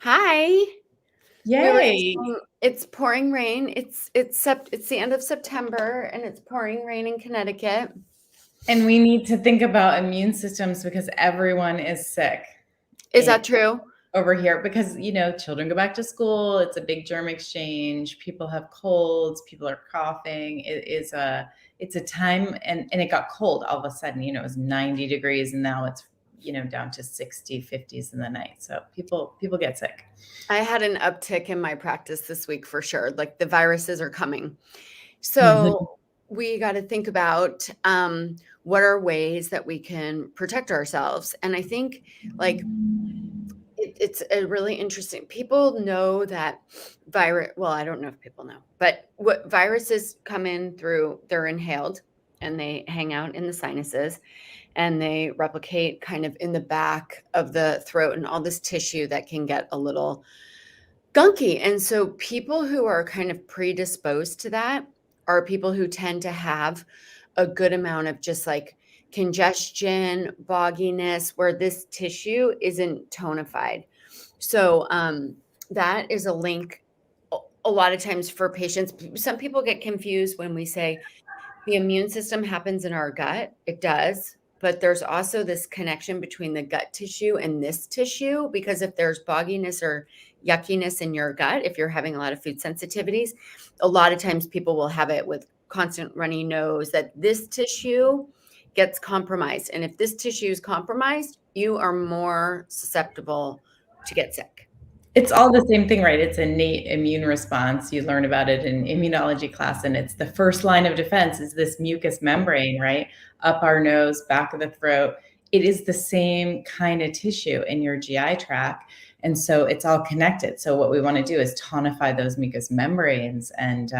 Hi. We were just Yay. saying it's pouring rain. It's the end of September and it's pouring rain in Connecticut. And we need to think about immune systems because everyone is sick Is that true? over here because, children go back to school. It's a big germ exchange. People have colds. People are coughing. It's a time and it got cold all of a sudden, it was 90 degrees and now it's, down to 60, 50s in the night. So people get sick. I had an uptick in my practice this week for sure. Like the viruses are coming. So we got to think about what are ways that we can protect ourselves. And I think like it's a really interesting. People know that well, I don't know if people know, but what viruses come in through, they're inhaled and they hang out in the sinuses and they replicate kind of in the back of the throat and all this tissue that can get a little gunky. And so people who are kind of predisposed to that are people who tend to have a good amount of just like congestion, bogginess, where this tissue isn't tonified. So that is a link a lot of times for patients. Some people get confused when we say the immune system happens in our gut. It does. But there's also this connection between the gut tissue and this tissue, because if there's bogginess or yuckiness in your gut, if you're having a lot of food sensitivities, a lot of times people will have it with constant runny nose, that this tissue gets compromised. And if this tissue is compromised, you are more susceptible to get sick. It's all the same thing, right? It's innate immune response. You learn about it in immunology class, and it's the first line of defense is this mucous membrane, right? Up our nose, back of the throat. It is the same kind of tissue in your GI tract. And so it's all connected. So what we want to do is tonify those mucous membranes. And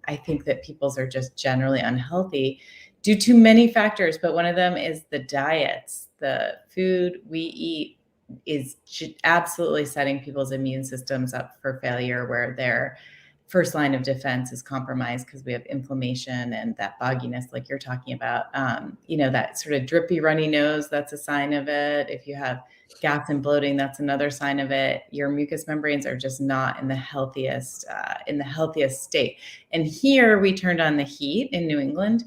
I think that people's are just generally unhealthy due to many factors, but one of them is the diets, the food we eat is absolutely setting people's immune systems up for failure, where their first line of defense is compromised because we have inflammation and that bogginess like you're talking about. That sort of drippy runny nose, that's a sign of it. If you have gas and bloating, that's another sign of it. Your mucous membranes are just not in the healthiest state. And here we turned on the heat in New England,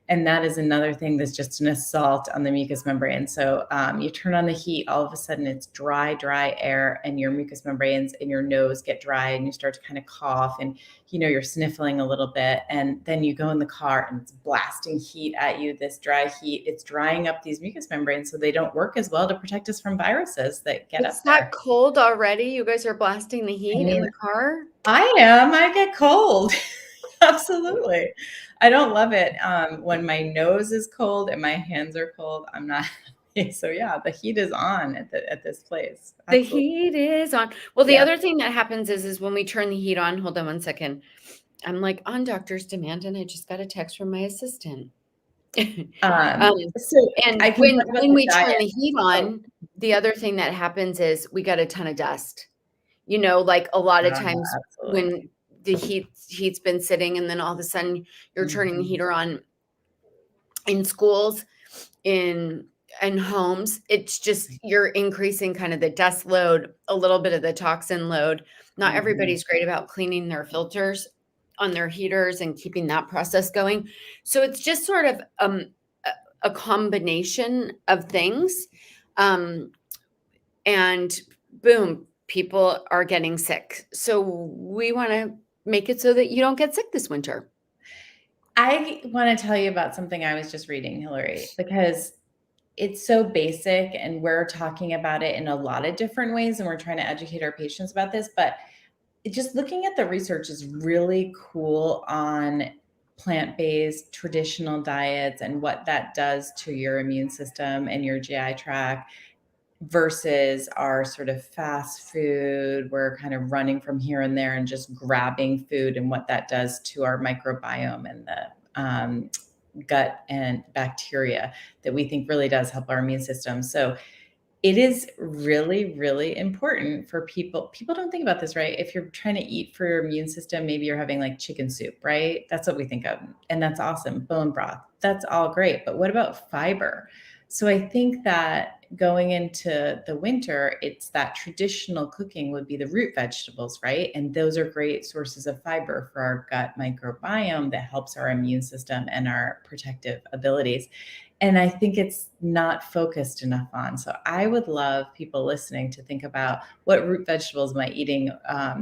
and that is another thing that's just an assault on the mucous membrane. So you turn on the heat, all of a sudden it's dry air, and your mucous membranes in your nose get dry, and you start to kind of cough, and you're sniffling a little bit, and then you go in the car and it's blasting heat at you. This dry heat, it's drying up these mucous membranes so they don't work as well to protect us from viruses that get It's up that there. cold already. You guys are blasting the I heat in mean, the car. I get cold. Absolutely. I don't love it when my nose is cold and my hands are cold. I'm not happy. So yeah, the heat is on at this place. The Absolutely. heat is on. Well, the Yeah. other thing that happens is when we turn the heat on, hold on one second. I'm like on doctor's demand and I just got a text from my assistant. Um, So and I can talk about when the we turn diet. the heat Oh, on, the other thing that happens is we got a ton of dust. Like a lot of times absolutely. when the heat's been sitting and then all of a sudden you're turning the Mhm. heater on in schools, in homes, it's just you're increasing kind of the dust load, a little bit of the toxin load. Not Mhm. everybody's great about cleaning their filters on their heaters and keeping that process going. So it's just sort of a combination of things. Um, and boom, people are getting sick. So we want to make it so that you don't get sick this winter. I want to tell you about something I was just reading, Hillary, because it's so basic and we're talking about it in a lot of different ways and we're trying to educate our patients about this, but just looking at the research is really cool on plant-based traditional diets and what that does to your immune system and your GI tract versus our sort of fast food. We're kind of running from here and there and just grabbing food, and what that does to our microbiome and the gut and bacteria that we think really does help our immune system. So it is really, really important for people. People don't think about this, right? If you're trying to eat for your immune system, maybe you're having like chicken soup, right? That's what we think of. And that's awesome. Bone broth. That's all great. But what about fiber? So I think that going into the winter, it's that traditional cooking would be the root vegetables, right? And those are great sources of fiber for our gut microbiome that helps our immune system and our protective abilities. And I think it's not focused enough on. So I would love people listening to think about what root vegetables am I eating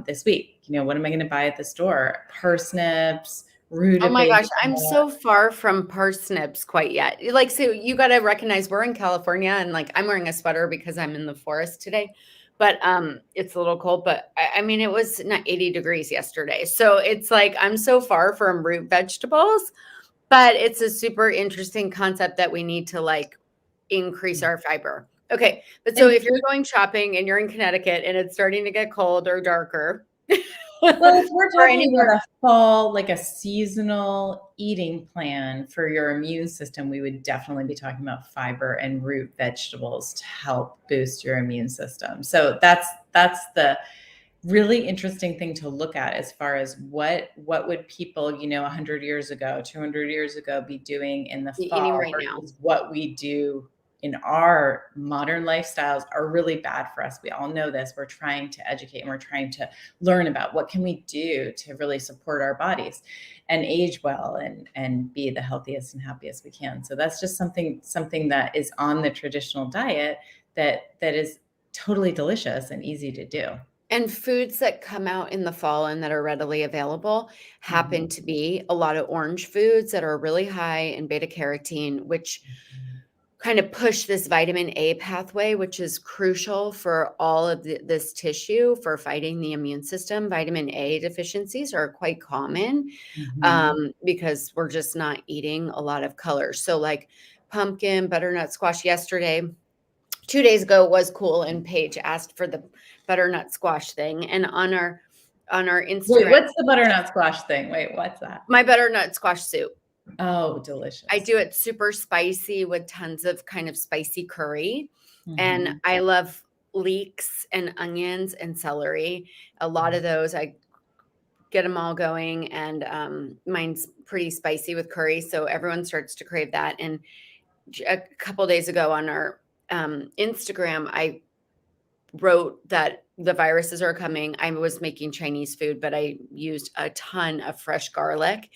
this week? What am I going to buy at the store? Parsnips, Oh my rutabaga. gosh, I'm so far from parsnips quite yet. Like, so you got to recognize we're in California, and like I'm wearing a sweater because I'm in the forest today. But it's a little cold, but I mean it was not 80 degrees yesterday. So it's like I'm so far from root vegetables, but it's a super interesting concept that we need to like increase our fiber. Okay, but so And if you're going shopping and you're in Connecticut and it's starting to get cold or darker, well, if we're or talking anywhere. about a fall, like a seasonal eating plan for your immune system, we would definitely be talking about fiber and root vegetables to help boost your immune system. So that's the really interesting thing to look at as far as what would people 100 years ago, 200 years ago be doing in the Eating fall right now. versus what we do in our modern lifestyles are really bad for us. We all know this. We're trying to educate and we're trying to learn about what can we do to really support our bodies and age well and be the healthiest and happiest we can. So that's just something that is on the traditional diet that is totally delicious and easy to do. And foods that come out in the fall and that are readily available happen Mhm. to be a lot of orange foods that are really high in beta carotene, which kind of push this vitamin A pathway, which is crucial for all of this tissue for fighting the immune system. Vitamin A deficiencies are quite common Mhm. because we're just not eating a lot of colors. So, like pumpkin, butternut squash yesterday. 2 days ago was cool, and Paige asked for the butternut squash thing, and on our Wait, Instagram, what's the butternut squash thing? Wait, what's that? my butternut squash soup. Oh, I delicious. do it super spicy with tons of kind of spicy curry, and Mhm. I love leeks and onions and celery. A lot of those, I get them all going, and mine's pretty spicy with curry, so everyone starts to crave that. And a couple days ago on our Instagram, I wrote that the viruses are coming. I was making Chinese food, but I used a ton of fresh garlic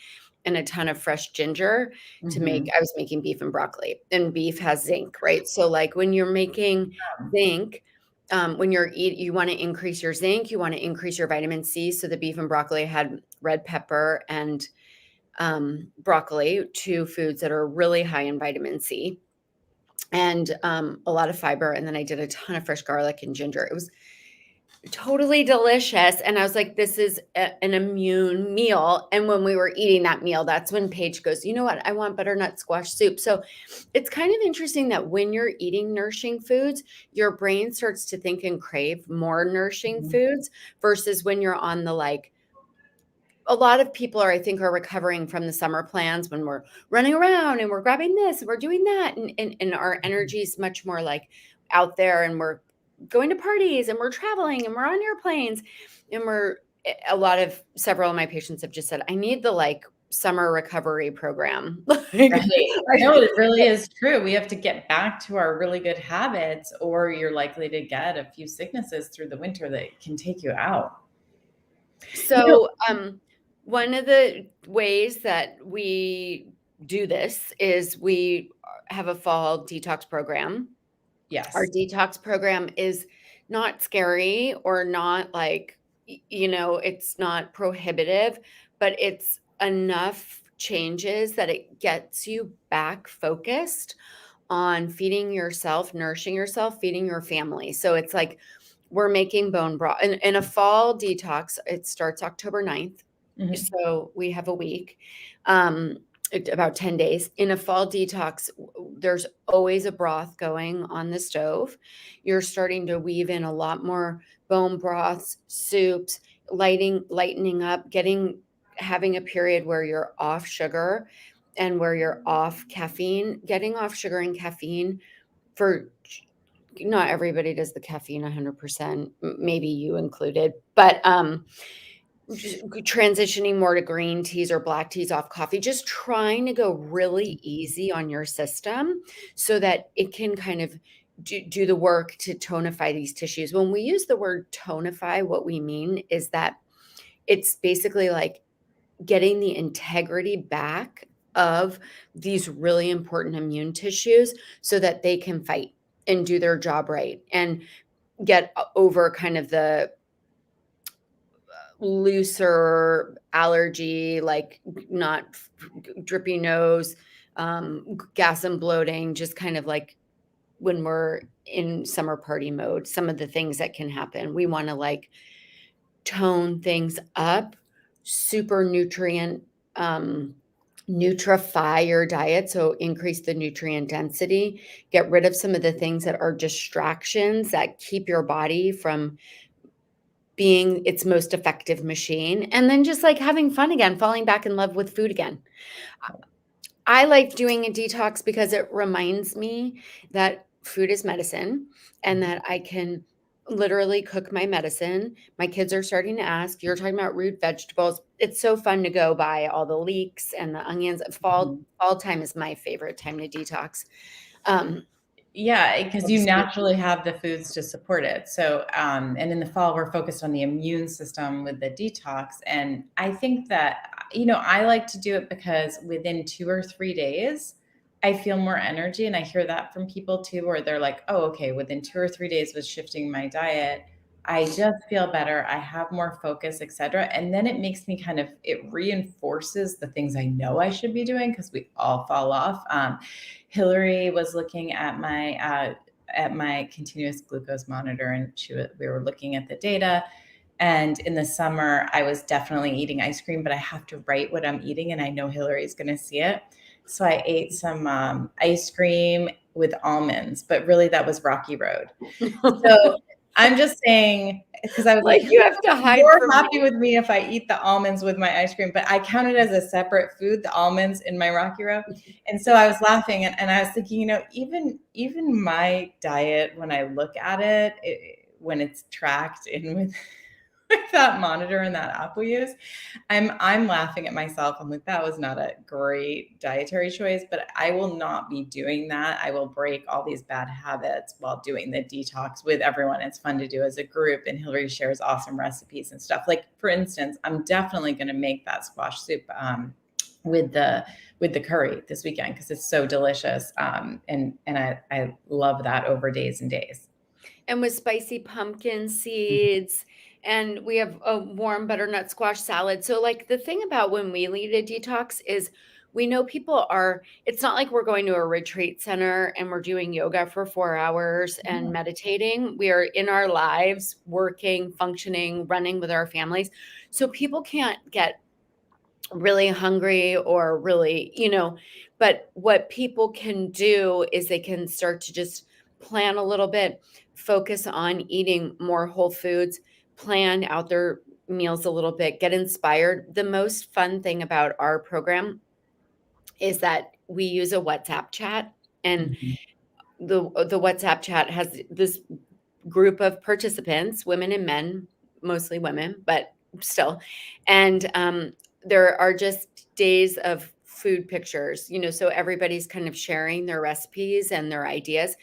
and a ton of fresh ginger to make. Mhm. I was making beef and broccoli, and beef has zinc, right? So, like when you're making zinc, when you want to increase your zinc, you want to increase your vitamin C. So the beef and broccoli had red pepper and broccoli, two foods that are really high in vitamin C and a lot of fiber. And then I did a ton of fresh garlic and ginger. It was totally delicious. And I was like, this is an immune meal. And when we were eating that meal, that's when Paige goes, you know what? I want butternut squash soup. So it's kind of interesting that when you're eating nourishing foods, your brain starts to think and crave more nourishing Mhm. foods versus when you're on the like, a lot of people are, I think, are recovering from the summer plans when we're running around and we're grabbing this and we're doing that. And our energy is much more like out there, and we're going to parties and we're traveling and we're on airplanes. And several of my patients have just said, I need the like summer recovery program. Like, Right. No, it really is true. We have to get back to our really good habits, or you're likely to get a few sicknesses through the winter that can take you out. You know so, one of the ways that we do this is we have a fall detox program. Our yes. detox program is not scary or not like, it's not prohibitive, but it's enough changes that it gets you back focused on feeding yourself, nourishing yourself, feeding your family. So it's like we're making bone broth in a fall detox. It starts October 9th. Mhm. So we have a week, um, about 10 days. In a fall detox, there's always a broth going on the stove. You're starting to weave in a lot more bone broths, soups, lightening up, having a period where you're off sugar and where you're off caffeine. Getting off sugar and caffeine for not everybody does the caffeine 100%, maybe you included, but just transitioning more to green teas or black teas off coffee, just trying to go really easy on your system so that it can kind of do the work to tonify these tissues. When we use the word tonify, what we mean is that it's basically like getting the integrity back of these really important immune tissues so that they can fight and do their job right and get over kind of the looser allergy, like not drippy nose, gas and bloating, just kind of like when we're in summer party mode, some of the things that can happen. We want to like tone things up, super nutrient, nutrify your diet. So increase the nutrient density, get rid of some of the things that are distractions that keep your body from being its most effective machine. And then just like having fun again, falling back in love with food again. I like doing a detox because it reminds me that food is medicine and that I can literally cook my medicine. My kids are starting to ask, you're talking about root vegetables. It's so fun to go buy all the leeks and the onions. Fall Mhm. fall time is my favorite time to detox. Um, Yeah, because you absolutely. naturally have the foods to support it. So, and in the fall, we're focused on the immune system with the detox. And I think that, I like to do it because within 2 or 3 days, I feel more energy. And I hear that from people too, where they're like, oh, okay, within 2 or 3 days with shifting my diet, I just feel better. I have more focus, etc. And then it makes me it reinforces the things I know I should be doing because we all fall off. Hillary was looking at my continuous glucose monitor, and we were looking at the data. And in the summer, I was definitely eating ice cream, but I have to write what I'm eating, and I know Hillary's going to see it. So I ate some ice cream with almonds, but really that was Rocky Road. So I'm just saying, because I was like, Like you Hillary have to will be hide more from happy me. with me if I eat the almonds with my ice cream, but I count it as a separate food, the almonds in my Rocky Road. And so I was laughing, and I was thinking, even my diet, when I look at when it's tracked in with with that monitor and that app we use, I'm laughing at myself. I'm like, that was not a great dietary choice, but I will not be doing that. I will break all these bad habits while doing the detox with everyone. It's fun to do as a group, and Hillary shares awesome recipes and stuff. Like, for instance, I'm definitely going to make that squash soup with the curry this weekend because it's so delicious. And I love that over days and days. And with spicy pumpkin seeds, and we have a warm butternut squash salad. So, like, the thing about when we lead a detox is we know people are, it's not like we're going to a retreat center and we're doing yoga for 4 hours and Yeah. meditating. We are in our lives, working, functioning, running with our families. So, people can't get really hungry or really, but what people can do is they can start to just plan a little bit, focus on eating more whole foods, plan out their meals a little bit, get inspired. The most fun thing about our program is that we use a WhatsApp chat, and Mhm. the WhatsApp chat has this group of participants, women and men, mostly women, but still. And there are just days of food pictures, so everybody's kind of sharing their recipes and their ideas.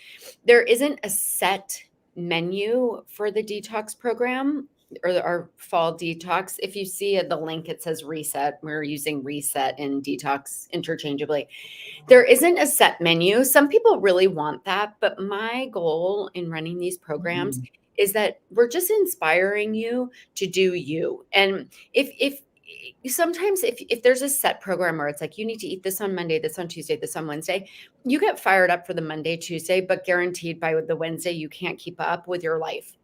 There isn't a set menu for the detox program or our fall detox. If you see the link, it says reset. We're using reset and detox interchangeably. There isn't a set menu. Some people really want that, but my goal in running these programs Mhm. is that we're just inspiring you to do you. And if sometimes if there's a set program where it's like you need to eat this on Monday, this on Tuesday, this on Wednesday, you get fired up for the Monday, Tuesday, but guaranteed by the Wednesday you can't keep up with your life.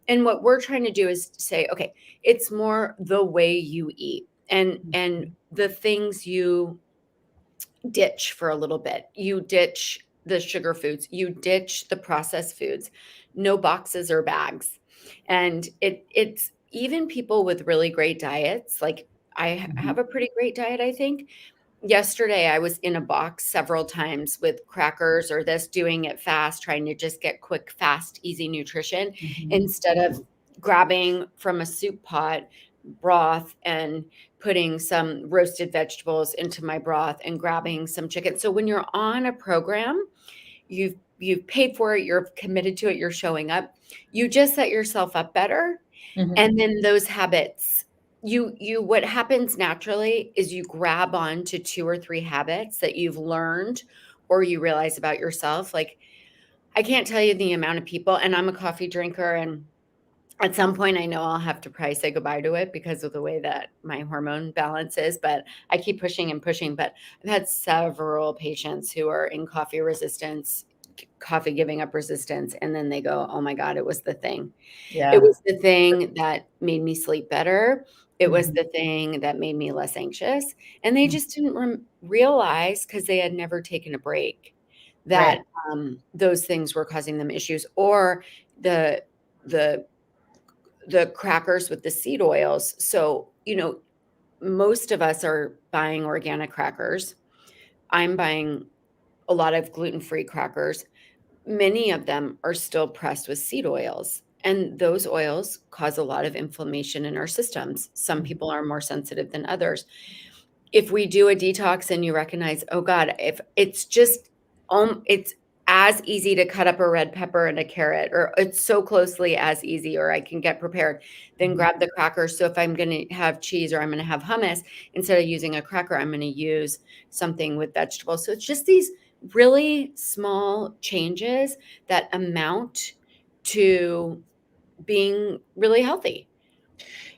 And what we're trying to do is say, okay, it's more the way you eat and the things you ditch for a little bit. You ditch the sugar foods, you ditch the processed foods, no boxes or bags. And it's even people with really great diets. Like have Mhm. a pretty great diet, I think. Yesterday I was in a box several times with crackers or this, doing it fast, trying to just get quick, fast, easy nutrition Mhm. instead of grabbing from a soup pot broth and putting some roasted vegetables into my broth and grabbing some chicken. So when you're on a program, you've you've paid for it, you're committed to it, you're showing up. You just set yourself up better. Mhm. And then those habits, what happens naturally is you grab on to 2 or 3 habits that you've learned or you realize about yourself. Like, I can't tell you the amount of people, and I'm a coffee drinker, and at some point I know I'll have to probably say goodbye to it because of the way that my hormone balance is, but I keep pushing and pushing. But I've had several patients who are in coffee resistance, coffee giving up resistance, and then they go, "Oh my God, it was the thing." It Yeah. was the thing that made me sleep better. It was Mhm. the thing that made me less anxious, and they Mm. just didn't realize, because they had never taken a break, that, Right. those things were causing them issues, or the the the crackers with the seed oils. So, most of us are buying organic crackers. I'm buying a lot of gluten-free crackers. Many of them are still pressed with seed oils, and those oils cause a lot of inflammation in our systems. Some Mhm. people are more sensitive than others. If we do a detox and you recognize, oh God, if it's just, it's as easy to cut up a red pepper and a carrot, or it's so closely as easy, or I can get prepared, then Mhm. grab the crackers. So if I'm going to have cheese or I'm going to have hummus, instead of using a cracker, I'm going to use something with vegetables. So it's just these really small changes that amount to being really healthy.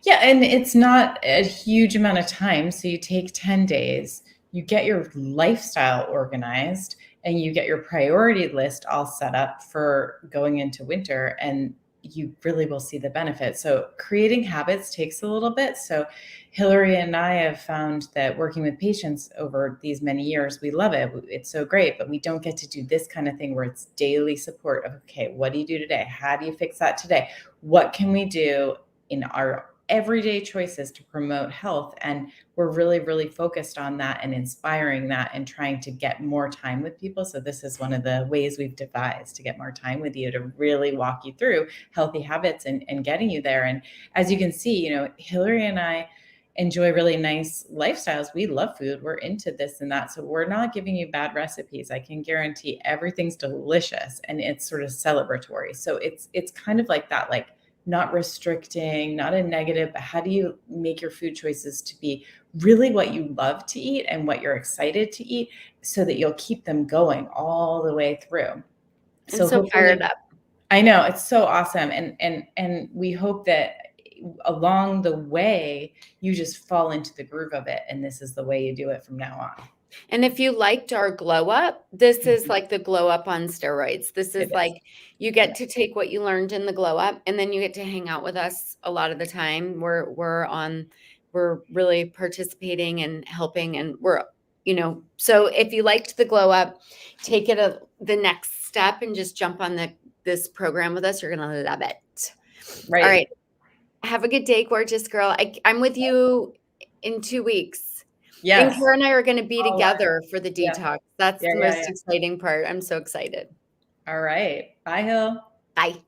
Yeah, and it's not a huge amount of time. So you take 10 days, you get your lifestyle organized, and you get your priority list all set up for going into winter, and you really will see the benefit. So creating habits takes a little bit. So Hillary and I have found that working with patients over these many years, we love it. It's so great, but we don't get to do this kind of thing where it's daily support of, okay, what do you do today? How do you fix that today? What can we do in our everyday choices to promote health? And we're really, really focused on that and inspiring that and trying to get more time with people. So this is one of the ways we've devised to get more time with you, to really walk you through healthy habits and getting you there. And as you can see, Hillary and I enjoy really nice lifestyles. We love food. We're into this and that. So we're not giving you bad recipes. I can guarantee everything's delicious and it's sort of celebratory. So it's kind of like that, like not restricting, not a negative, but how do you make your food choices to be really what you love to eat and what you're excited to eat, so that you'll keep them going all the way through. I'm So so fired hopefully, up. I know it's so awesome. And we hope that along the way you just fall into the groove of it and this is the way you do it from now on. And if you liked our glow up, this is Mhm. like the glow up on steroids. This It is is. like you Yeah. get to take what you learned in the glow up, and then you get to hang out with us a lot of the time. We're really participating and helping, and so if you liked the glow up, take it the next step and just jump on this program with us. You're gonna love it. All Right. right. Have a good day, gorgeous girl. I'm with you in 2 weeks. And Yes. Kara and I are gonna be All right. together for the Yeah. detox. That's Yeah. the Yeah. most Yeah. exciting part. I'm so excited. All right. Bye, Hill. Bye.